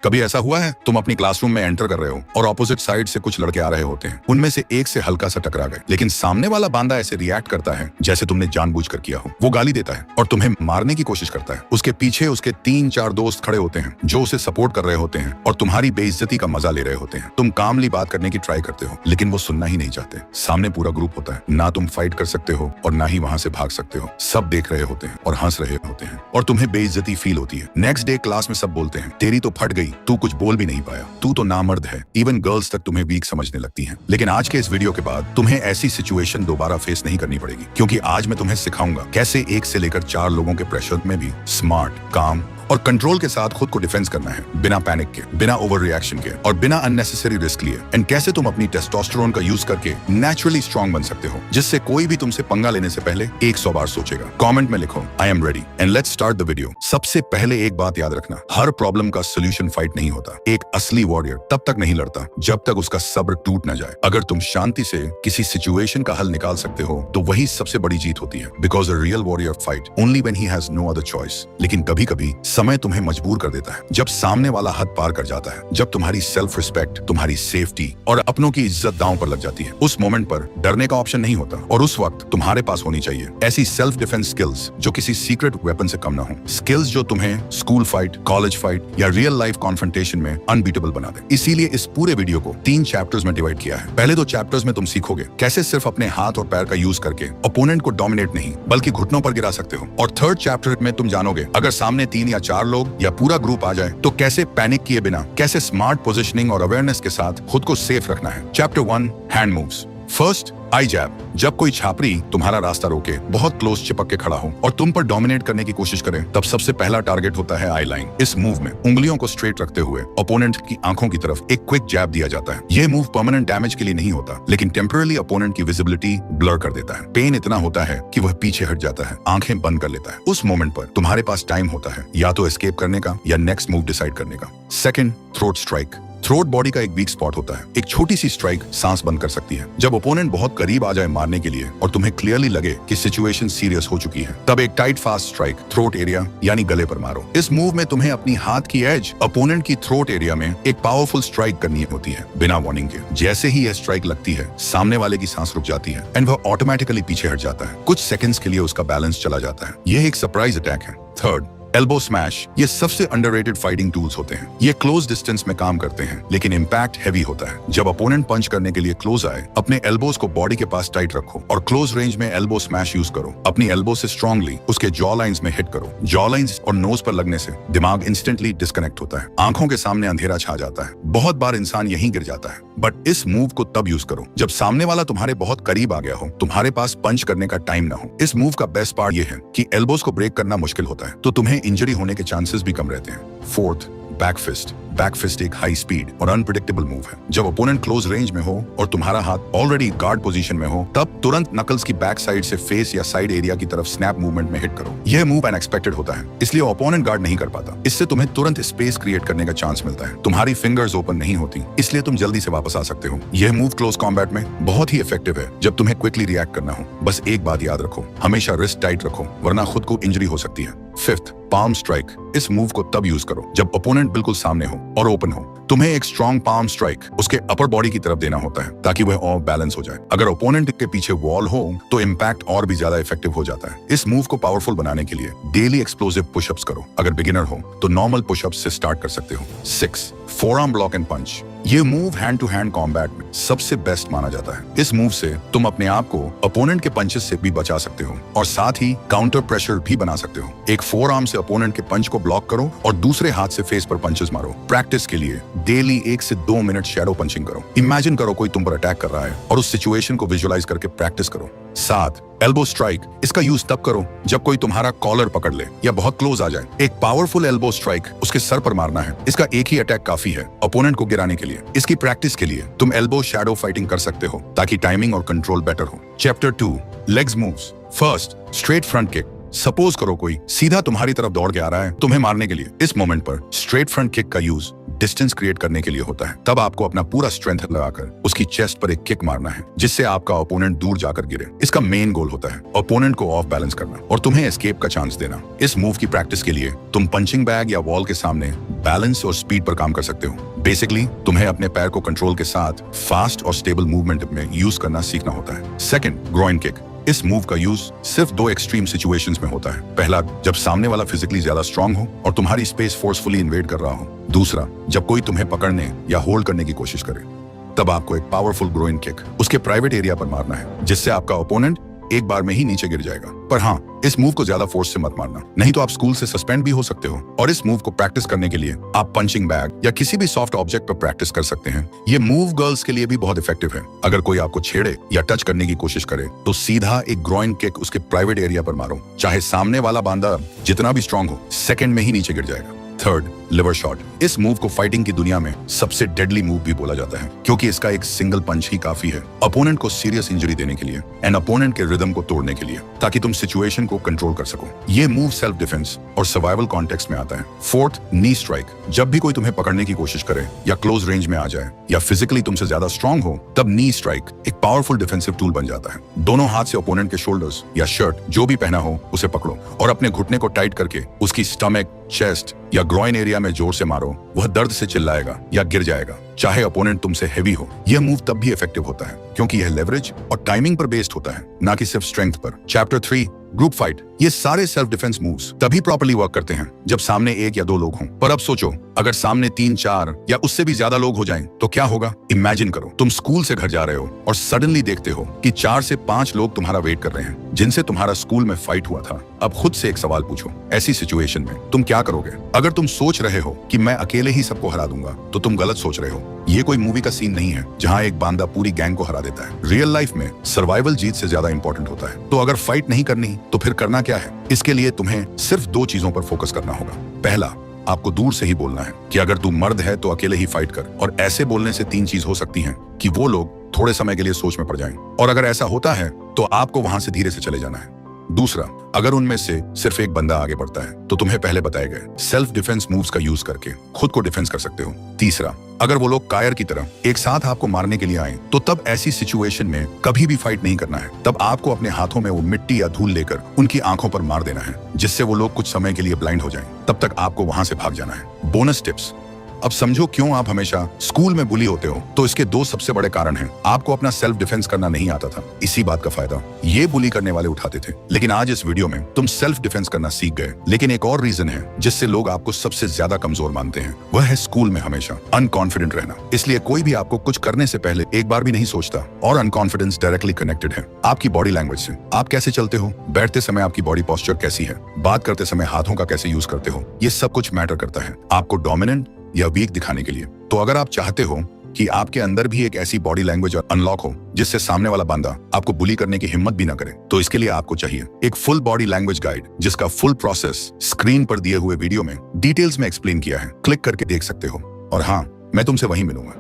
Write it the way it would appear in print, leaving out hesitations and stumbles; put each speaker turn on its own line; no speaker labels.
कभी ऐसा हुआ है तुम अपनी क्लासरूम में एंटर कर रहे हो और ऑपोजिट साइड से कुछ लड़के आ रहे होते हैं, उनमें से एक से हल्का सा टकरा गए, लेकिन सामने वाला बांदा ऐसे रिएक्ट करता है जैसे तुमने जानबूझकर किया हो। वो गाली देता है और तुम्हें मारने की कोशिश करता है। उसके पीछे उसके 3-4 दोस्त खड़े होते हैं जो उसे सपोर्ट कर रहे होते हैं और तुम्हारी बेइज्जती का मजा ले रहे होते हैं। तुम कामली बात करने की ट्राई करते हो, लेकिन वो सुनना ही नहीं चाहते। सामने पूरा ग्रुप होता है, ना तुम फाइट कर सकते हो और ना ही वहां से भाग सकते हो। सब देख रहे होते हैं और हंस रहे होते हैं और तुम्हें बेइज्जती फील होती है। नेक्स्ट डे क्लास में सब बोलते हैं, तेरी तो फट गई, तू कुछ बोल भी नहीं पाया, तू तो नामर्द है। इवन गर्ल्स तक तुम्हें वीक समझने लगती हैं। लेकिन आज के इस वीडियो के बाद तुम्हें ऐसी सिचुएशन दोबारा फेस नहीं करनी पड़ेगी, क्योंकि आज मैं तुम्हें सिखाऊंगा कैसे 1 से लेकर 4 लोगों के प्रेशर में भी स्मार्ट, काम और कंट्रोल के साथ खुद को डिफेंस करना है, बिना पैनिक के, बिना ओवर रिएक्शन के और बिना अननेसेसरी रिस्क लिए। एंड कैसे तुम अपनी टेस्टोस्टेरोन का यूज करके नेचुरली स्ट्रांग बन सकते हो, जिससे कोई भी तुमसे पंगा लेने से पहले 100 बार सोचेगा। कमेंट में लिखो I am ready and let's start the video. सबसे पहले एक बात याद रखना, हर प्रॉब्लम का सोल्यूशन फाइट नहीं होता। एक असली वॉरियर तब तक नहीं लड़ता जब तक उसका सब्र टूट न जाए। अगर तुम शांति से किसी सिचुएशन का हल निकाल सकते हो तो वही सबसे बड़ी जीत होती है। Because a real warrior fight only when he has no other choice. लेकिन कभी कभी समय तुम्हें मजबूर कर देता है, जब सामने वाला हद पार कर जाता है, जब तुम्हारी सेल्फ रिस्पेक्ट, तुम्हारी सेफ्टी और अपनों की इज्जत दांव पर लग जाती है। उस मोमेंट पर डरने का ऑप्शन नहीं होता और उस वक्त तुम्हारे पास होनी चाहिए ऐसी सेल्फ डिफेंस स्किल्स जो किसी सीक्रेट वेपन से कम ना हो। स्किल्स जो तुम्हें स्कूल फाइट, कॉलेज फाइट या रियल लाइफ कॉन्फ्रंटेशन में अनबीटेबल बना दे। इसीलिए इस पूरे वीडियो को 3 चैप्टर्स में डिवाइड किया है। पहले 2 चैप्टर्स में तुम सीखोगे कैसे सिर्फ अपने हाथ और पैर का यूज करके ओपोनेंट को डोमिनेट नहीं बल्कि घुटनों पर गिरा सकते हो। और थर्ड चैप्टर में तुम जानोगे अगर सामने 3 या 4 लोग या पूरा ग्रुप आ जाए तो कैसे पैनिक किए बिना, कैसे स्मार्ट पोजीशनिंग और अवेयरनेस के साथ खुद को सेफ रखना है। Chapter 1 hand moves. फर्स्ट, आई जैब। जब कोई छापरी तुम्हारा रास्ता रोके, बहुत क्लोज चिपक के खड़ा हो और तुम पर डोमिनेट करने की कोशिश करे, तब सबसे पहला टारगेट होता है आई लाइन। इस मूव में उंगलियों को स्ट्रेट रखते हुए ओपोनेंट की आंखों की तरफ एक क्विक जैब दिया जाता है। यह मूव परमानेंट डैमेज के लिए नहीं होता, लेकिन टेम्पररी ओपोनेंट की विजिबिलिटी ब्लर कर देता है। पेन इतना होता है कि वह पीछे हट जाता है, आंखें बंद कर लेता है। उस मोमेंट पर तुम्हारे पास टाइम होता है या तो एस्केप करने का या नेक्स्ट मूव डिसाइड करने का। Second, throat strike. Throat body का एक वीक स्पॉट होता है। एक छोटी सी स्ट्राइक सांस बंद कर सकती है। जब ओपोनेंट बहुत करीब आ जाए मारने के लिए और तुम्हें क्लियरली लगे कि सिचुएशन सीरियस हो चुकी है, तब एक tight fast strike throat area यानी गले पर मारो। इस मूव में तुम्हें अपनी हाथ की एज ओपोनेंट की थ्रोट एरिया में एक पावरफुल स्ट्राइक करनी होती है बिना वार्निंग के। जैसे ही यह स्ट्राइक लगती है, सामने वाले की सांस रुक जाती है एंड वह ऑटोमेटिकली पीछे हट जाता है। कुछ सेकंड्स के लिए उसका बैलेंस चला जाता है। यह एक सरप्राइज अटैक है। Third, elbow smash. ये सबसे अंडररेटेड फाइटिंग टूल्स होते हैं। ये क्लोज डिस्टेंस में काम करते हैं, लेकिन इम्पैक्ट हैवी होता है। जब अपोनेंट पंच करने के लिए क्लोज आए, अपने एल्बोज को बॉडी के पास टाइट रखो और क्लोज रेंज में एल्बो स्मैश यूज करो। अपनी एल्बो से स्ट्रांगली उसके जॉ लाइंस में हिट करो। जॉ लाइंस और नोज पर लगने से दिमाग इंस्टेंटली डिस्कनेक्ट होता है, आंखों के सामने अंधेरा छा जाता है। बहुत बार इंसान यहीं गिर जाता है। बट इस मूव को तब यूज करो जब सामने वाला तुम्हारे बहुत करीब आ गया हो, तुम्हारे पास पंच करने का टाइम ना हो। इस मूव का बेस्ट पार्ट ये है कि एल्बोज को ब्रेक करना मुश्किल होता है, तो तुम्हें इंजरी होने के चांसेस भी कम रहते हैं। Fourth, back fist. Back fist एक हाई स्पीड और अनप्रेडिक्टेबल मूव है। जब ओपोनेंट क्लोज रेंज में हो और तुम्हारा हाथ ऑलरेडी गार्ड पोजीशन में हो, तब तुरंत नकल्स की बैक साइड से फेस या साइड एरिया की तरफ स्नैप मूवमेंट में हिट करो। यह मूव अनएक्सपेक्टेड होता है, इसलिए ओपोनेंट गार्ड नहीं कर पाता। इससे तुम्हें तुरंत स्पेस क्रिएट करने का चांस मिलता है। तुम्हारी फिंगर्स ओपन नहीं होती, इसलिए तुम जल्दी से वापस आ सकते हो। यह मूव क्लोज कॉम्बैट में बहुत ही इफेक्टिव है जब तुम्हें क्विकली रिएक्ट करना हो। बस एक बात याद रखो, हमेशा रिस्ट टाइट रखो, वरना खुद को इंजरी हो सकती है। Fifth, palm strike. इस मूव को तब यूज करो जब ओपोनेंट बिल्कुल सामने हो और ओपन हो। तुम्हें एक स्ट्रॉन्ग पाम स्ट्राइक उसके अपर बॉडी की तरफ देना होता है ताकि वह और बैलेंस हो जाए। अगर ओपोनेंट के पीछे वॉल हो तो इम्पैक्ट और भी ज्यादा इफेक्टिव हो जाता है। इस मूव को पावरफुल बनाने के लिए डेली एक्सप्लोसिव पुशअप्स करो। अगर बिगिनर हो तो नॉर्मल पुशअप्स से स्टार्ट कर सकते हो। 6, फोरआर्म ब्लॉक एंड पंच। ये move hand to hand combat में सबसे बेस्ट माना जाता है। इस मूव से तुम अपने आप को ओपोनेंट के पंचेस से भी बचा सकते हो और साथ ही काउंटर प्रेशर भी बना सकते हो। एक फोरआर्म से ओपोनेंट के पंच को ब्लॉक करो और दूसरे हाथ से फेस पर पंचेस मारो। प्रैक्टिस के लिए डेली 1 से 2 मिनट शैडो पंचिंग करो। इमेजिन करो कोई तुम पर अटैक कर रहा है और उस सिचुएशन को विजुअलाइज करके प्रैक्टिस करो। 7, एल्बो स्ट्राइक। इसका यूज तब करो जब कोई तुम्हारा कॉलर पकड़ ले या बहुत क्लोज आ जाए। एक पावरफुल एल्बो स्ट्राइक उसके सर पर मारना है। इसका एक ही अटैक काफी है ओपोनेंट को गिराने के लिए। इसकी प्रैक्टिस के लिए तुम एल्बो शैडो फाइटिंग कर सकते हो ताकि टाइमिंग और कंट्रोल बेटर हो। Chapter 2, legs moves. First, straight front kick. Suppose करो कोई सीधा तुम्हारी तरफ दौड़ के आ रहा है तुम्हें मारने के लिए। इस मोमेंट पर स्ट्रेट फ्रंट किक का यूज डिस्टेंस क्रिएट करने के लिए होता है। तब आपको अपना पूरा स्ट्रेंथ लगाकर उसकी चेस्ट पर एक किक मारना है जिससे आपका ओपोनेंट दूर जाकर गिरे। इसका मेन गोल होता है ओपोनेंट को ऑफ बैलेंस करना और तुम्हें एस्केप का चांस देना। इस मूव की प्रैक्टिस के लिए तुम पंचिंग बैग या वॉल के सामने बैलेंस और स्पीड पर काम कर सकते हो। बेसिकली तुम्हें अपने पैर को कंट्रोल के साथ फास्ट और स्टेबल मूवमेंट में यूज करना सीखना होता है। Second, groin kick. इस मूव का यूज सिर्फ दो एक्सट्रीम सिचुएशंस में होता है। पहला, जब सामने वाला फिजिकली ज्यादा स्ट्रांग हो और तुम्हारी स्पेस फोर्सफुली इन्वेड कर रहा हो। दूसरा, जब कोई तुम्हें पकड़ने या होल्ड करने की कोशिश करे, तब आपको एक पावरफुल ग्रोइन किक उसके प्राइवेट एरिया पर मारना है जिससे आपका ओपोनेंट एक बार में ही नीचे गिर जाएगा। पर हाँ, इस मूव को ज्यादा फोर्स से मत मारना, नहीं तो आप स्कूल से सस्पेंड भी हो सकते हो। और इस मूव को प्रैक्टिस करने के लिए आप पंचिंग बैग या किसी भी सॉफ्ट ऑब्जेक्ट पर प्रैक्टिस कर सकते हैं। ये मूव गर्ल्स के लिए भी बहुत इफेक्टिव है। अगर कोई आपको छेड़े या टच करने की कोशिश करे तो सीधा एक ग्रोइन किक उसके प्राइवेट एरिया पर मारो, चाहे सामने वाला बांदा जितना भी स्ट्रांग हो, सेकंड में ही नीचे गिर जाएगा। Third, liver shot. इस मूव को फाइटिंग की दुनिया में सबसे डेडली मूव भी बोला जाता है क्योंकि इसका एक सिंगल पंच ही काफी है अपोनेंट को सीरियस इंजरी देने के लिए एंड अपोनेंट के रिदम को तोड़ने के लिए, ताकि तुम सिचुएशन को कंट्रोल कर सको। ये मूव सेल्फ डिफेंस और सर्वाइवल कॉन्टेक्स्ट में आता है। Fourth, knee strike. जब भी कोई तुम्हें पकड़ने की कोशिश करे या क्लोज रेंज में आ जाए या फिजिकली तुमसे ज्यादा स्ट्रांग हो, तब नी स्ट्राइक एक पावरफुल डिफेंसिव टूल बन जाता है। दोनों हाथ से ओपोनेंट के शोल्डर्स या शर्ट जो भी पहना हो उसे पकड़ो और अपने घुटने को टाइट करके उसकी स्टमक, चेस्ट या ग्रोइन एरिया में जोर से मारो। वह दर्द से चिल्लाएगा या गिर जाएगा, चाहे ओपोनेंट तुमसे हेवी हो। यह मूव तब भी इफेक्टिव होता है क्योंकि यह लेवरेज और टाइमिंग पर बेस्ड होता है, ना कि सिर्फ स्ट्रेंथ पर। Chapter 3, group fight. ये सारे सेल्फ डिफेंस मूव्स तभी प्रॉपर्ली वर्क करते हैं जब सामने एक या दो लोग हों। पर अब सोचो, अगर सामने 3, 4 या उससे भी ज्यादा लोग हो जाएं तो क्या होगा? इमेजिन करो, तुम स्कूल से घर जा रहे हो और सडनली देखते हो कि 4 से 5 लोग तुम्हारा वेट कर रहे हैं जिनसे तुम्हारा स्कूल में फाइट हुआ था। अब खुद से एक सवाल पूछो, ऐसी सिचुएशन में तुम क्या करोगे? अगर तुम सोच रहे हो कि मैं अकेले ही सबको हरा दूंगा तो तुम गलत सोच रहे हो। ये कोई मूवी का सीन नहीं है जहां एक बांदा पूरी गैंग को हरा देता है। रियल लाइफ में सर्वाइवल जीत से ज्यादा इंपॉर्टेंट होता है। तो अगर फाइट नहीं करनी तो फिर करना क्या है? इसके लिए तुम्हें सिर्फ 2 चीजों पर फोकस करना होगा। पहला, आपको दूर से ही बोलना है कि अगर तू मर्द है तो अकेले ही फाइट कर। और ऐसे बोलने से 3 चीज हो सकती हैं कि वो लोग थोड़े समय के लिए सोच में पड़ जाएं, और अगर ऐसा होता है तो आपको वहां से धीरे से चले जाना है। दूसरा, अगर उनमें से सिर्फ एक बंदा आगे बढ़ता है तो तुम्हें पहले बताए गए सेल्फ डिफेंस मूव्स का यूज करके खुद को डिफेंस कर सकते हो। तीसरा, अगर वो लोग कायर की तरह एक साथ आपको मारने के लिए आए तो तब ऐसी सिचुएशन में कभी भी फाइट नहीं करना है। तब आपको अपने हाथों में वो मिट्टी या धूल लेकर उनकी आंखों पर मार देना है जिससे वो लोग कुछ समय के लिए ब्लाइंड हो जाएं। तब तक आपको वहां से भाग जाना है। Bonus tips. अब समझो क्यों आप हमेशा स्कूल में बुली होते हो। तो इसके 2 सबसे बड़े कारण हैं। आपको अपना सेल्फ डिफेंस करना नहीं आता था, इसी बात का फायदा ये बुली करने वाले उठाते थे। लेकिन आज इस वीडियो में तुम सेल्फ डिफेंस करना सीख गए। लेकिन एक और रीजन है जिससे लोग आपको सबसे ज्यादा कमजोर मानते हैं, वह है स्कूल में हमेशा अनकॉन्फिडेंट रहना। इसलिए कोई भी आपको कुछ करने से पहले एक बार भी नहीं सोचता। और अनकॉन्फिडेंस डायरेक्टली कनेक्टेड है आपकी बॉडी लैंग्वेज से। आप कैसे चलते हो, बैठते समय आपकी बॉडी पोस्चर कैसी है, बात करते समय हाथों का कैसे यूज करते हो, ये सब कुछ मैटर करता है आपको डोमिनेंट या वीक दिखाने के लिए। तो अगर आप चाहते हो कि आपके अंदर भी एक ऐसी बॉडी लैंग्वेज अनलॉक हो जिससे सामने वाला बंदा आपको बुली करने की हिम्मत भी ना करे, तो इसके लिए आपको चाहिए एक फुल बॉडी लैंग्वेज गाइड जिसका फुल प्रोसेस स्क्रीन पर दिए हुए वीडियो में डिटेल्स में एक्सप्लेन किया है। क्लिक करके देख सकते हो। और हाँ, मैं तुमसे वहीं मिलूंगा।